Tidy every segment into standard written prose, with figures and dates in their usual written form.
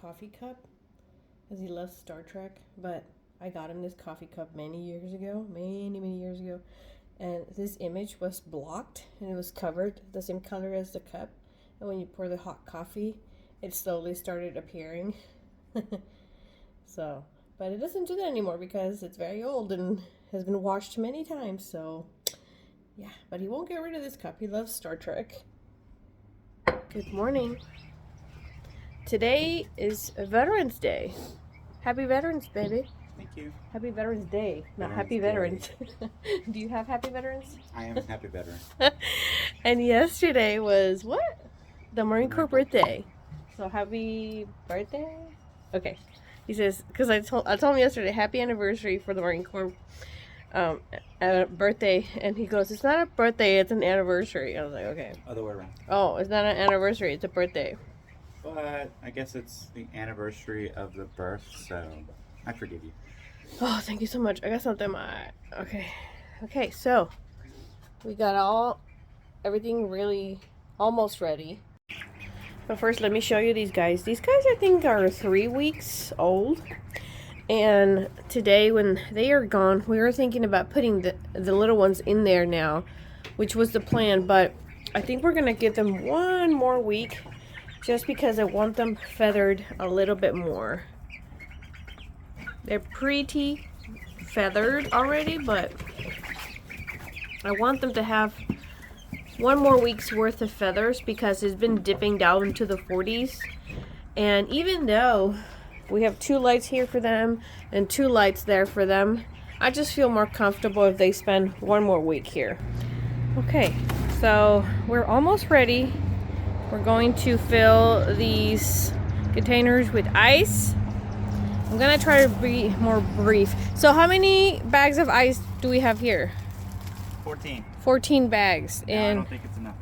coffee cup because he loves Star Trek. But I got him this coffee cup many years ago, many years ago. And this image was blocked and it was covered the same color as the cup. And when you pour the hot coffee, it slowly started appearing. So, but it doesn't do that anymore because it's very old and has been washed many times. So, yeah, but he won't get rid of this cup. He loves Star Trek. Good morning. Today is Veterans Day. Happy Veterans, baby. Thank you. Happy Veterans Day, not Happy Veterans. Do you have Happy Veterans? I am a happy veteran. And yesterday was what? The Marine Corps birthday. So happy birthday. Okay. He says, because I told him yesterday, happy anniversary for the Marine Corps birthday, and he goes, it's not a birthday, it's an anniversary. I was like, okay. Other way around. Oh, it's not an anniversary, it's a birthday. But I guess it's the anniversary of the birth, so I forgive you. Oh, thank you so much. I got something in my eye. Okay, so we got everything really almost ready. But first, let me show you these guys. These guys, I think, are 3 weeks old. And today, when they are gone, we were thinking about putting the little ones in there now, which was the plan. But I think we're going to give them 1 more week just because I want them feathered a little bit more. They're pretty feathered already, but I want them to have 1 more week's worth of feathers because it's been dipping down into the 40s. And even though we have 2 lights here for them and 2 lights there for them, I just feel more comfortable if they spend 1 more week here. Okay, so we're almost ready. We're going to fill these containers with ice. I'm gonna try to be more brief. So how many bags of ice do we have here? 14. 14 bags. No, I don't think it's enough.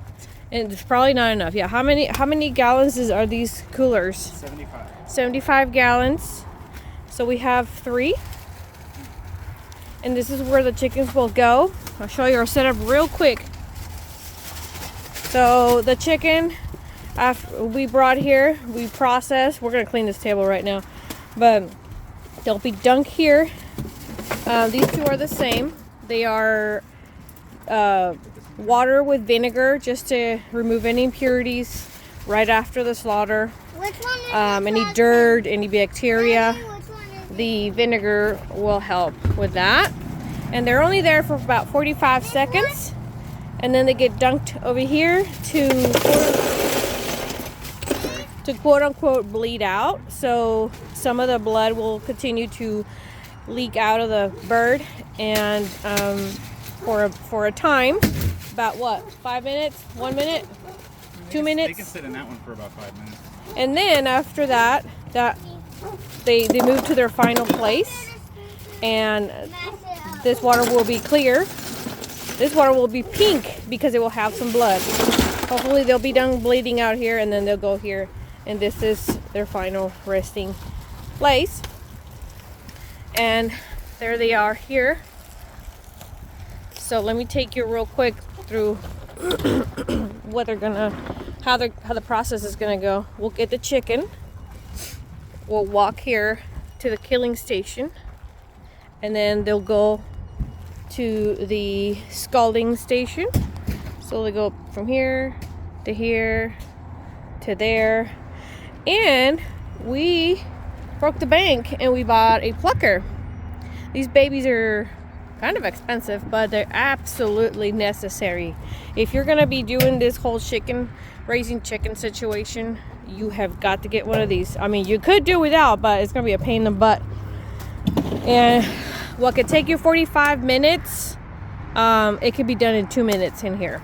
And it's probably not enough. Yeah, how many gallons are these coolers? 75. 75 gallons. So we have 3. And this is where the chickens will go. I'll show you our setup real quick. So the chicken, after we brought here, we process. We're gonna clean this table right now. But they'll be dunked here. These 2 are the same. They are water with vinegar just to remove any impurities right after the slaughter. Any dirt, any bacteria. The vinegar will help with that. And they're only there for about 45 seconds. And then they get dunked over here to quote unquote bleed out. So some of the blood will continue to leak out of the bird, and for a time, about what, 5 minutes, 1 minute, 2 minutes. They can sit in that one for about 5 minutes. And then after that they move to their final place, and this water will be clear. This water will be pink because it will have some blood. Hopefully they'll be done bleeding out here, and then they'll go here. And this is their final resting place. And there they are here. So let me take you real quick through what how the process is gonna go. We'll get the chicken. We'll walk here to the killing station, and then they'll go to the scalding station. So they go from here to here to there. And we broke the bank and we bought a plucker. These babies are kind of expensive, but they're absolutely necessary. If you're gonna be doing this whole raising chicken situation, you have got to get one of these. I mean, you could do without, but it's gonna be a pain in the butt. And what could take you 45 minutes, it could be done in 2 minutes in here.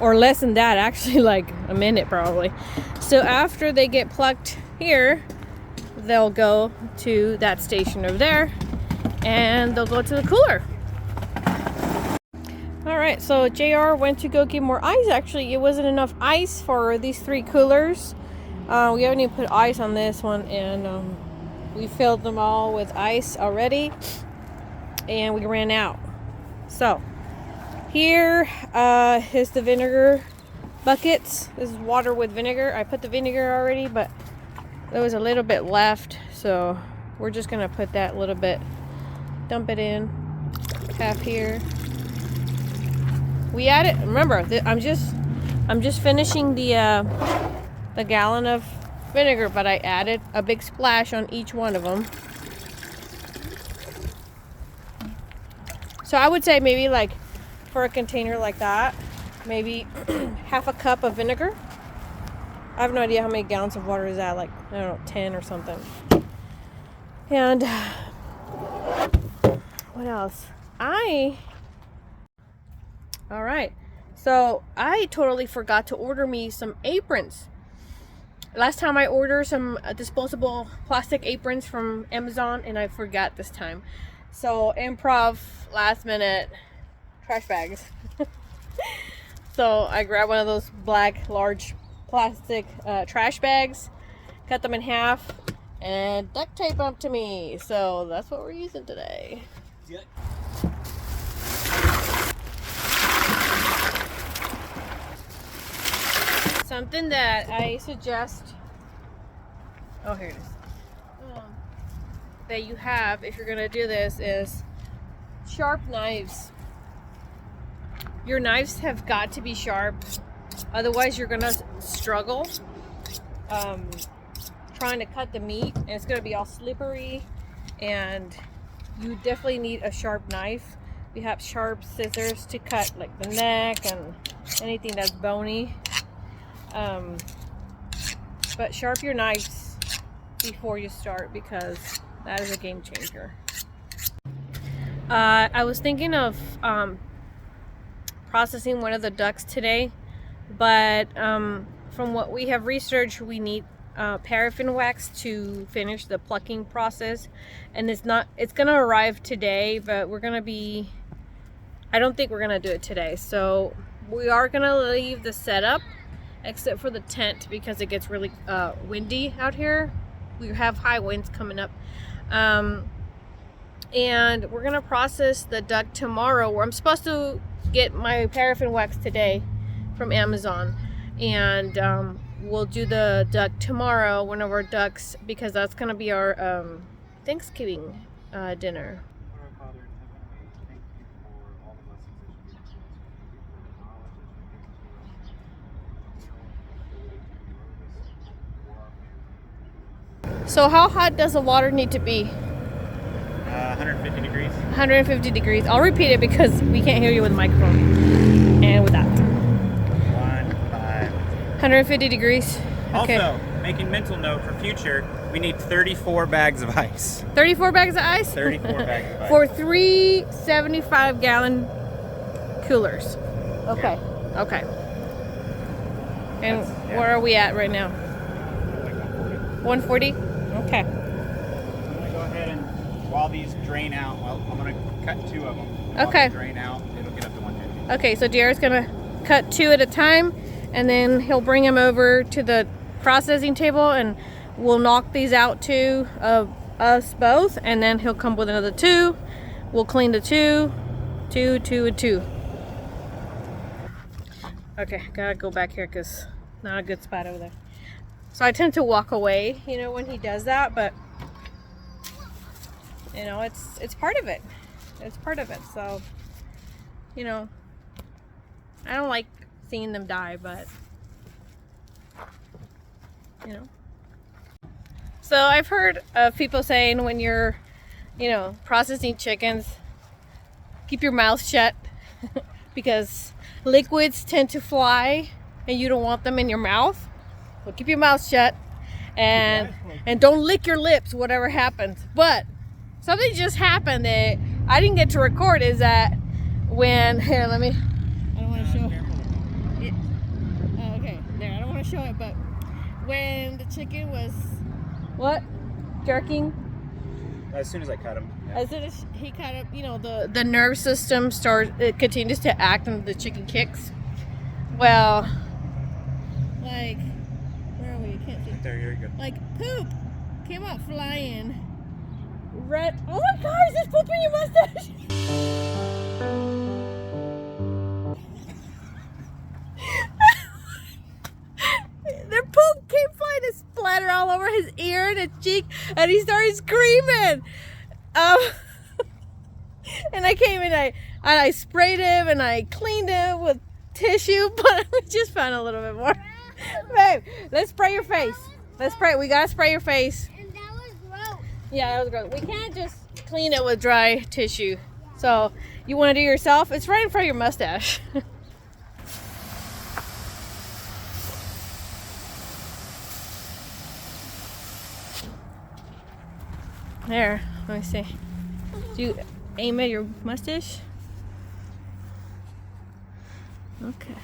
Or less than that, actually, like a minute probably. So after they get plucked here, they'll go to that station over there, and they'll go to the cooler. All right, so JR went to go get more ice. Actually, it wasn't enough ice for these 3 coolers. We haven't even put ice on this one, and we filled them all with ice already, and we ran out. So here is the vinegar buckets. This is water with vinegar. I put the vinegar already, but there was a little bit left, so we're just gonna put that little bit, dump it in, half here. We added, remember, I'm just finishing the gallon of vinegar, but I added a big splash on each one of them. So I would say maybe like for a container like that, maybe half a cup of vinegar. I have no idea how many gallons of water is that, like, I don't know, 10 or something. And what else? All right. So I totally forgot to order me some aprons. Last time I ordered some disposable plastic aprons from Amazon, and I forgot this time. So improv, last minute trash bags. So I grabbed one of those black large plastic trash bags, cut them in half, and duct tape them to me. So that's what we're using today. Yeah. Something that I suggest, oh here it is, that you have if you're gonna do this is sharp knives. Your knives have got to be sharp, otherwise you're gonna struggle trying to cut the meat, and it's gonna be all slippery, and you definitely need a sharp knife. We have sharp scissors to cut like the neck and anything that's bony. But sharp your knives before you start, because that is a game changer. I was thinking of processing one of the ducks today, but from what we have researched, we need paraffin wax to finish the plucking process, and it's gonna arrive today, but I don't think we're gonna do it today. So we are gonna leave the setup except for the tent, because it gets really windy out here. We have high winds coming up, and we're gonna process the duck tomorrow, where I'm supposed to get my paraffin wax today from Amazon, and we'll do the duck tomorrow, one of our ducks, because that's gonna be our Thanksgiving dinner. So how hot does the water need to be? 150 degrees. 150 degrees. I'll repeat it because we can't hear you with the microphone. And with that. 150 degrees. Okay. Also, making mental note for future, we need 34 bags of ice. 34 bags of ice? 34 bags of ice. For 3 75-gallon coolers. Okay. Yeah. Okay. And where are we at right now? 140? Okay. I'm gonna go ahead and, while these drain out, I'm gonna cut 2 of them. While Okay. they drain out, it'll get up to 150. Okay, so Jared's gonna cut 2 at a time, and then he'll bring them over to the processing table, and we'll knock these out too of us both, and then he'll come with another 2. We'll clean the 2, 2, 2, and 2. Okay, gotta go back here because not a good spot over there. So I tend to walk away, you know, when he does that, but you know, it's part of it. It's part of it. So, you know, I don't like seeing them die, but you know. So I've heard of people saying when you're, you know, processing chickens, keep your mouth shut because liquids tend to fly and you don't want them in your mouth. So keep your mouth shut and don't lick your lips, whatever happens. But something just happened that I didn't get to record, is that when, here, let me, I don't want to show it. Oh, okay, there, I don't want to show it, but when the chicken was, what? Jerking? As soon as I cut him. Yeah. As soon as he cut up, you know, the nerve system it continues to act and the chicken kicks. Well, like, where are we? I can't see. There, you're good. Like, poop came out flying. Red. Oh my gosh, there's poop in your mustache. over his ear and his cheek, and he started screaming. And I came and I sprayed him and I cleaned him with tissue, but I just found a little bit more. Babe, let's spray your face. Let's spray. We gotta spray your face. And that was gross. Yeah, that was gross. We can't just clean it with dry tissue. So you want to do it yourself? It's right in front of your mustache. There. Let me see. Do you aim at your mustache? Okay.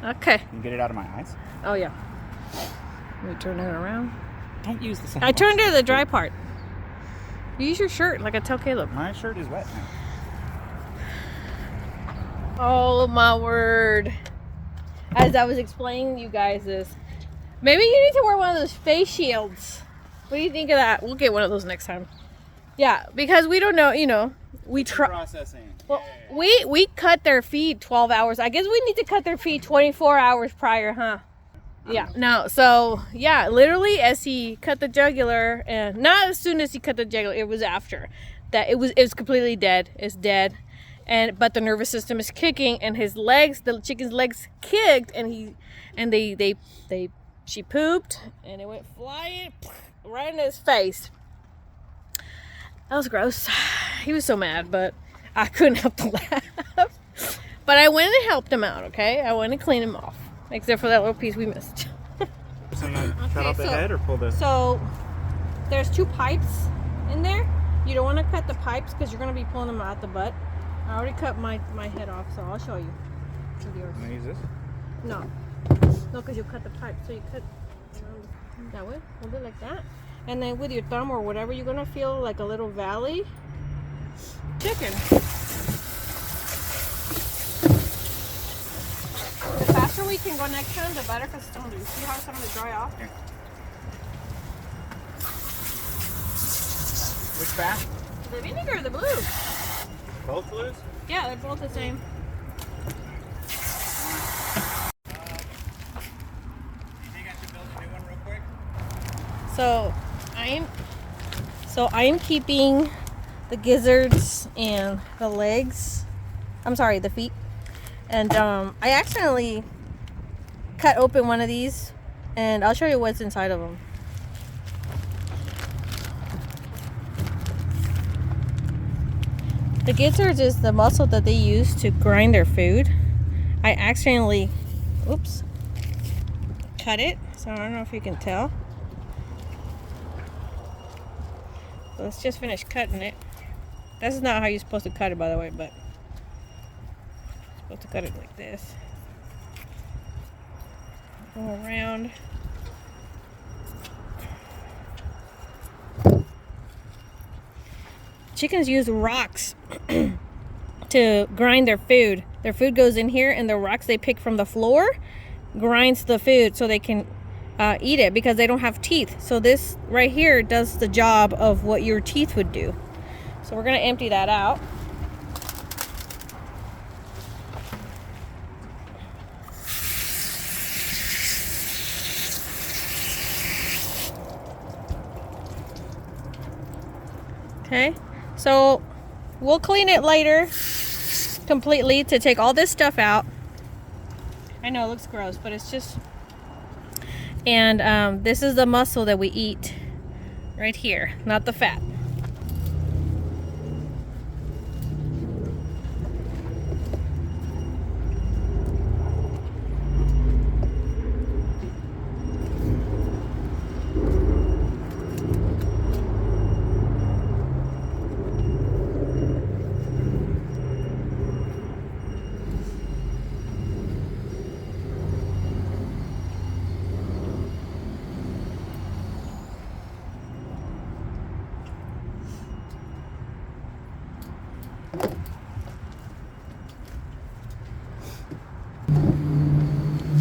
Okay. Can you get it out of my eyes? Oh yeah. Let me turn it around. Don't use the sun. I turned to the dry part. Use your shirt like I tell Caleb. My shirt is wet now. Oh my word. As I was explaining to you guys this, maybe you need to wear one of those face shields. What do you think of that? We'll get one of those next time. Yeah, because we don't know, you know, we try. Processing. Well, we cut their feed 12 hours. I guess we need to cut their feed 24 hours prior, huh? Yeah. No. So yeah, literally as he cut the jugular, and not as soon as he cut the jugular, it was after that. It was completely dead. It's dead, but the nervous system is kicking, and his legs, the chicken's legs kicked, and she pooped, and it went flying right in his face. That was gross. He was so mad, but I couldn't help to laugh. But I went and helped him out, okay? I went and cleaned him off. Except for that little piece we missed. Cut off the head or pull the... So, there's 2 pipes in there. You don't want to cut the pipes because you're going to be pulling them out the butt. I already cut my head off, so I'll show you. With yours. Can I use this? No. No, because you cut the pipe. So you cut that way. Hold it like that. And then with your thumb or whatever, you're going to feel like a little valley. Chicken. The faster we can go next time, the better, because some of these, see how some of it dry off? Here. Which bath? The vinegar or the blue? Both blues? Yeah, they're both the same. You think I should build a new one real quick? So I am keeping the gizzards and the legs. I'm sorry, the feet. And I accidentally cut open one of these, and I'll show you what's inside of them. The gizzards is the muscle that they use to grind their food. I accidentally, oops, cut it. So I don't know if you can tell. So let's just finish cutting it. This is not how you're supposed to cut it, by the way, but you're supposed to cut it like this. Go around. Chickens use rocks to grind their food. Their food goes in here, and the rocks they pick from the floor grinds the food so they can eat it, because they don't have teeth. So this right here does the job of what your teeth would do. So we're going to empty that out. Okay, so we'll clean it later completely to take all this stuff out. I know it looks gross, but it's just... And this is the muscle that we eat right here, not the fat.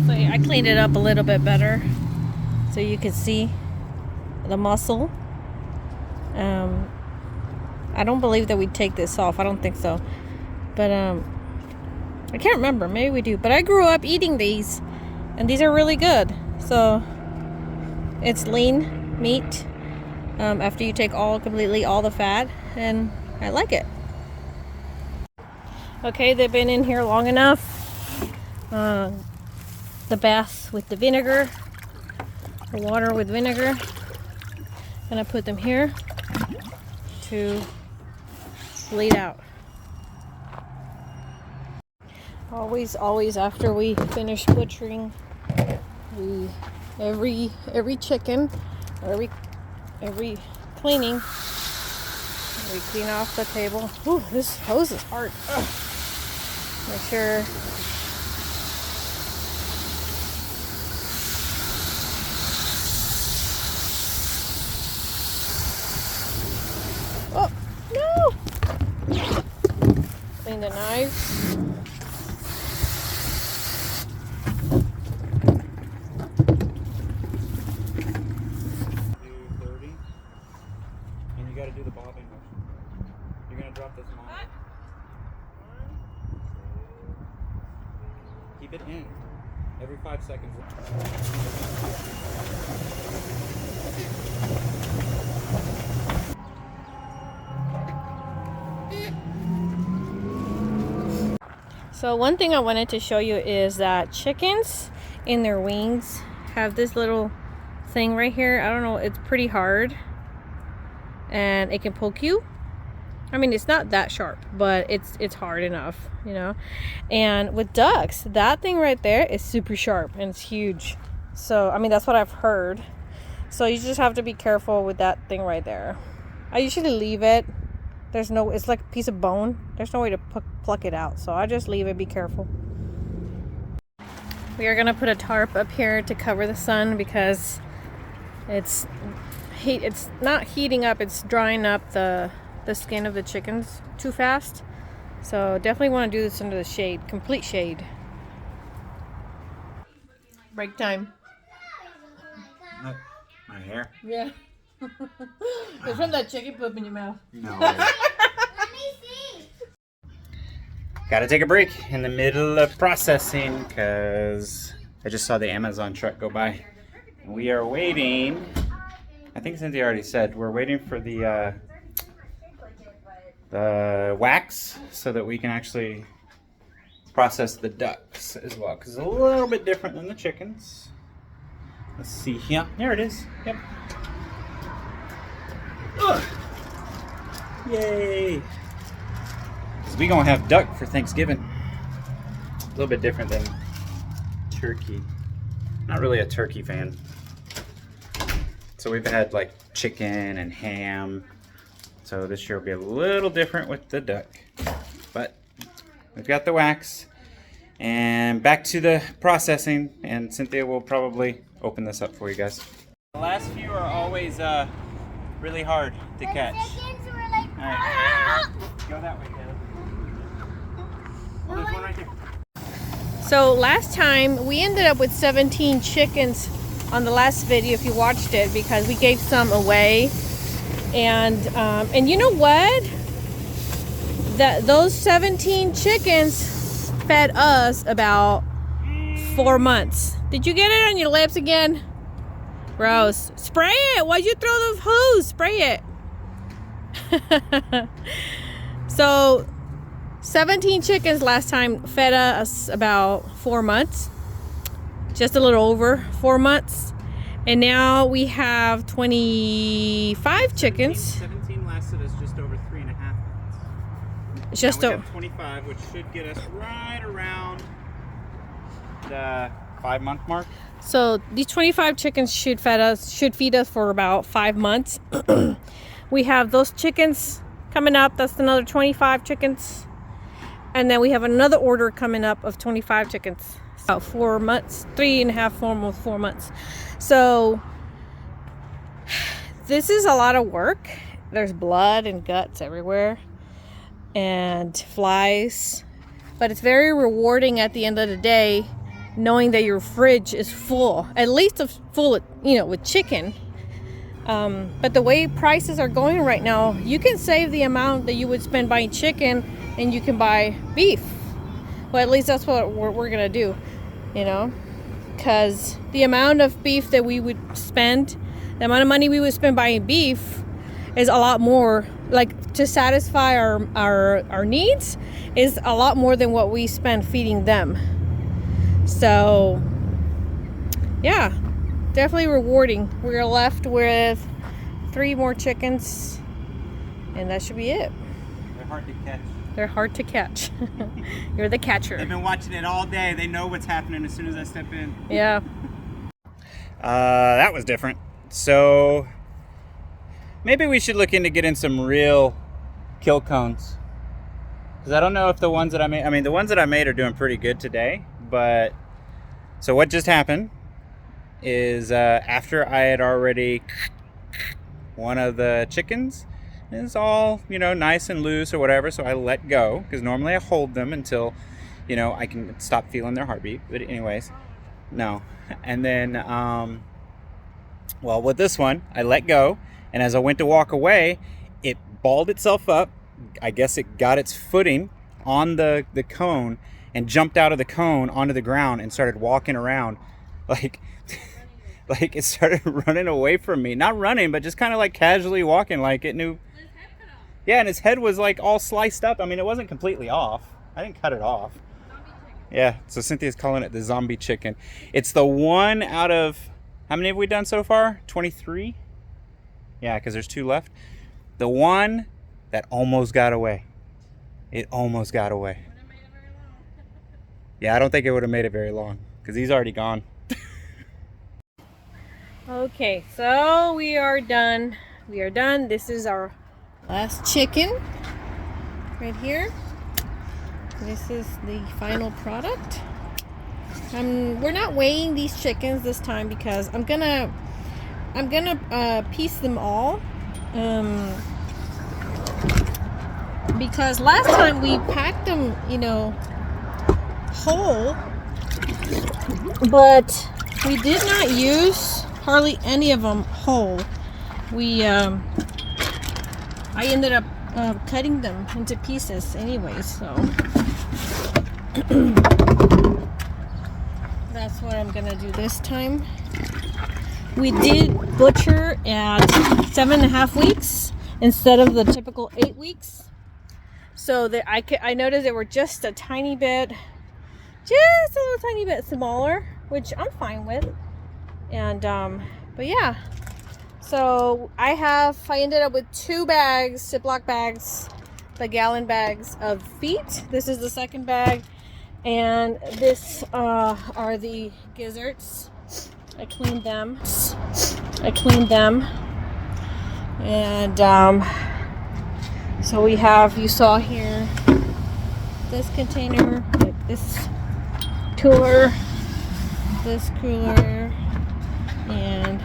So I cleaned it up a little bit better so you can see the muscle. I don't believe that we take this off. I don't think so. But I can't remember. Maybe we do. But I grew up eating these. And these are really good. So it's lean meat after you take completely all the fat, and I like it. Okay, they've been in here long enough. The bath with the vinegar, the water with vinegar. Gonna put them here to bleed out. Always after we finish butchering, every chicken, every cleaning, we clean off the table. Ooh, this hose is hard. Ugh. Make sure clean the knives. 30, and you got to do the bobbing motion. You're gonna drop this on. Keep it in every 5 seconds. So one thing I wanted to show you is that chickens in their wings have this little thing right here. I don't know, it's pretty hard and it can poke you. I mean, it's not that sharp, but it's hard enough, you know. And with ducks, that thing right there is super sharp and it's huge. So I mean, that's what I've heard. So you just have to be careful with that thing right there. I usually leave it. It's like a piece of bone. There's no way to pluck it out. So I just leave it, be careful. We are gonna put a tarp up here to cover the sun because it's not heating up, it's drying up the skin of the chickens too fast. So definitely want to do this under the shade, complete shade. Break time. Look, my hair. Yeah. It's from that chicken poop in your mouth. No. Let me see. Gotta take a break in the middle of processing because I just saw the Amazon truck go by. We are waiting. I think Cynthia already said we're waiting for the wax so that we can actually process the ducks as well, because it's a little bit different than the chickens. Let's see here. There it is. Yep. Ugh. Yay! Because we gonna have duck for Thanksgiving. A little bit different than turkey. Not really a turkey fan. So we've had like chicken and ham. So this year will be a little different with the duck. But we've got the wax. And back to the processing. And Cynthia will probably open this up for you guys. The last few are always really hard to catch. All right. Go that way, Caleb. Oh, there's one right there. So last time we ended up with 17 chickens on the last video, if you watched it, because we gave some away. And you know what? Those 17 chickens fed us about 4 months. Did you get it on your lips again? Gross. Spray it. Why'd you throw the hose? Spray it. So 17 chickens last time fed us about 4 months. Just a little over 4 months. And now we have 25 chickens. 17 lasted us just over 3.5 months. Just now we have 25, which should get us right around the 5-month mark. So these 25 chickens should feed us for about 5 months. We have those chickens coming up. That's another 25 chickens. And then we have another order coming up of 25 chickens. About 4 months, 3.5, almost 4 months. So this is a lot of work. There's blood and guts everywhere and flies, but it's very rewarding at the end of the day knowing that your fridge is full, at least full, with chicken. But the way prices are going right now, you can save the amount that you would spend buying chicken and you can buy beef. Well, at least that's what we're gonna do, because the amount of beef that we would spend, the amount of money we would spend buying beef is a lot more, like to satisfy our needs is a lot more than what we spend feeding them. So yeah, definitely rewarding. We're left with 3 more chickens and that should be it. They're hard to catch. They're hard to catch. You're the catcher. They've been watching it all day. They know what's happening as soon as I step in. Yeah. That was different. So maybe we should look into getting some real kill cones. Because I don't know if the ones that I made, the ones that I made are doing pretty good today. But, so what just happened is after I had already one of the chickens, it's all, nice and loose or whatever. So I let go because normally I hold them until, I can stop feeling their heartbeat. But anyways, no. And then, well, with this one, I let go. And as I went to walk away, it balled itself up. I guess it got its footing on the cone and jumped out of the cone onto the ground and started walking around like it started running away from me. Not running, but just kind of like casually walking like it knew. Yeah, and his head was like all sliced up. It wasn't completely off. I didn't cut it off. Yeah, so Cynthia's calling it the zombie chicken. It's the one out of, how many have we done so far? 23? Yeah, because there's 2 left. The one that almost got away. It almost got away. Yeah, I don't think it would have made it very long because he's already gone. Okay, so we are done. We are done. This is our last chicken right here. This is the final product. We're not weighing these chickens this time because I'm gonna piece them all. Because last time we packed them, whole, but we did not use hardly any of them whole. I ended up cutting them into pieces anyway, so that's what I'm gonna do this time. We did butcher at 7.5 weeks instead of the typical 8 weeks. So that I noticed they were just a tiny bit, just a little tiny bit smaller, which I'm fine with. And but yeah, so I ended up with 2 bags, Ziploc bags, the gallon bags of feet. This is the second bag, and this are the gizzards. I cleaned them, and so we have, you saw here, this container, like this cooler, and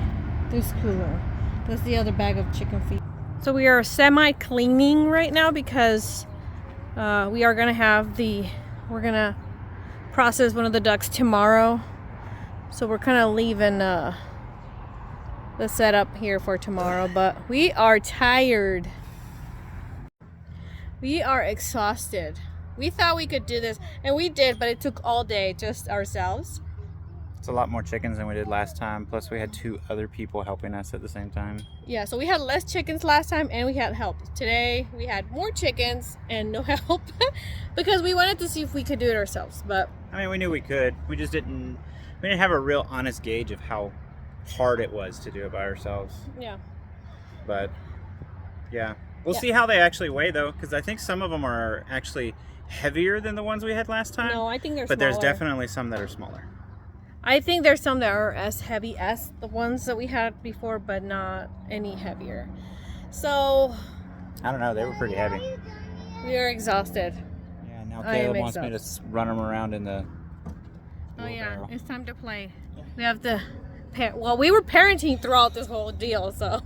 this cooler. That's the other bag of chicken feet. So we are semi-cleaning right now because we are we're gonna process one of the ducks tomorrow. So we're kind of leaving the setup here for tomorrow, but we are tired. We are exhausted. We thought we could do this, and we did, but it took all day, just ourselves. It's a lot more chickens than we did last time. Plus we had 2 other people helping us at the same time. Yeah, so we had less chickens last time and we had help. Today we had more chickens and no help because we wanted to see if we could do it ourselves. But we knew we could. We just didn't have a real honest gauge of how hard it was to do it by ourselves. Yeah. But yeah. We'll see how they actually weigh though, because I think some of them are actually heavier than the ones we had last time. No, I think they're But smaller. there's definitely some that are smaller. I think there's some that are as heavy as the ones that we had before, but not any heavier. So I don't know. They were pretty heavy. we are exhausted. Yeah. Now I am Caleb wants me to run them around in the. Oh yeah, wheelbarrow. it's time to play. We have to. Well, we were parenting throughout this whole deal, so.